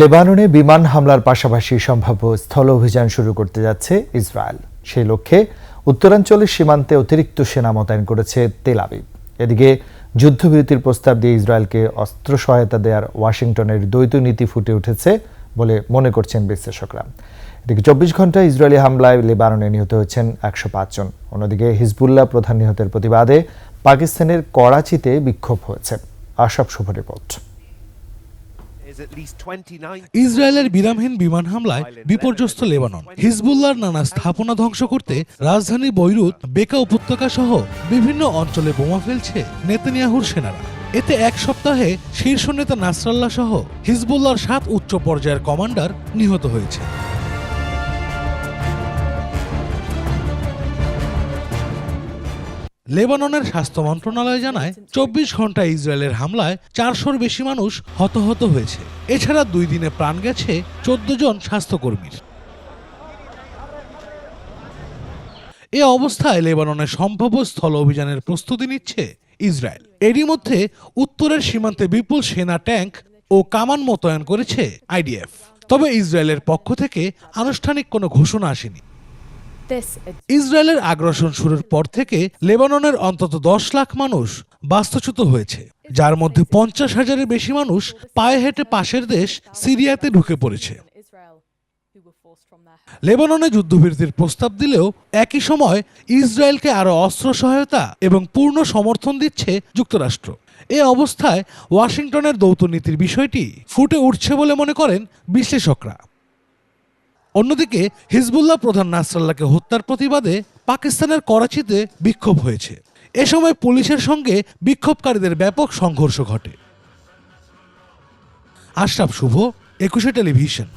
লেবাননে বিমান হামলার পাশাপাশি সম্ভাব্য স্থল অভিযান শুরু করতে যাচ্ছে ইসরায়েল। সেই লক্ষ্যে উত্তরাঞ্চলের সীমান্তে অতিরিক্ত সেনা মোতায়েন করেছে তেল আবিব। এদিকে যুদ্ধবিরতির প্রস্তাব দিয়ে ইসরায়েলকে অস্ত্র সহায়তা দেওয়ার ওয়াশিংটনের দ্বৈত নীতি ফুটে উঠেছে বলে মনে করছেন বিশ্লেষকরা। এদিকে 24 ঘন্টায় ইসরায়েলি হামলায় লেবাননে নিহত হয়েছেন 105 জন। অন্যদিকে হিজবুল্লাহ প্রধান নিহতের প্রতিবাদে পাকিস্তানের করাচিতে বিক্ষোভ হয়েছে। আশরাফ শুভ রিপোর্ট। ইসরায়েলের বিরামহীন বিমান হামলায় বিপর্যস্ত লেবানন। হিজবুল্লাহর নানা স্থাপনা ধ্বংস করতে রাজধানী বৈরুত, বেকা উপত্যকা সহ বিভিন্ন অঞ্চলে বোমা ফেলছে নেতানিয়াহুর সেনারা। এতে এক সপ্তাহে শীর্ষ নেতা নাসরাল্লাহ সহ হিজবুল্লাহর 7 উচ্চ পর্যায়ের কমান্ডার নিহত হয়েছে। লেবাননের স্বাস্থ্য মন্ত্রণালয় জানায় 24 ঘন্টায় ইসরায়েলের হামলায় 400-র বেশি মানুষ হতাহত হয়েছে। এছাড়া 2 দিনে প্রাণ গেছে 14 জন স্বাস্থ্যকর্মীর। এ অবস্থায় লেবাননের সম্ভাব্য স্থল অভিযানের প্রস্তুতি নিচ্ছে ইসরায়েল। এরই মধ্যে উত্তরের সীমান্তে বিপুল সেনা, ট্যাঙ্ক ও কামান মোতায়েন করেছে আইডিএফ। তবে ইসরায়েলের পক্ষ থেকে আনুষ্ঠানিক কোনো ঘোষণা আসেনি। ইসরায়েলের আগ্রাসন শুরুর পর থেকে লেবাননের অন্তত 10 লাখ মানুষ বাস্তুচ্যুত হয়েছে, যার মধ্যে 50,000-এর বেশি মানুষ পায়ে হেঁটে পাশের দেশ সিরিয়াতে ঢুকে পড়েছে। লেবাননে যুদ্ধবিরতির প্রস্তাব দিলেও একই সময় ইসরায়েলকে আরও অস্ত্র সহায়তা এবং পূর্ণ সমর্থন দিচ্ছে যুক্তরাষ্ট্র। এ অবস্থায় ওয়াশিংটনের দ্বৈত নীতির বিষয়টি ফুটে উঠছে বলে মনে করেন বিশ্লেষকরা। অন্যদিকে হিজবুল্লাহ প্রধান নাসরাল্লাহকে হত্যার প্রতিবাদে পাকিস্তানের করাচিতে বিক্ষোভ হয়েছে। এ সময় পুলিশের সঙ্গে বিক্ষোভকারীদের ব্যাপক সংঘর্ষ ঘটে। আশরাফ শুভ, 21 টেলিভিশন।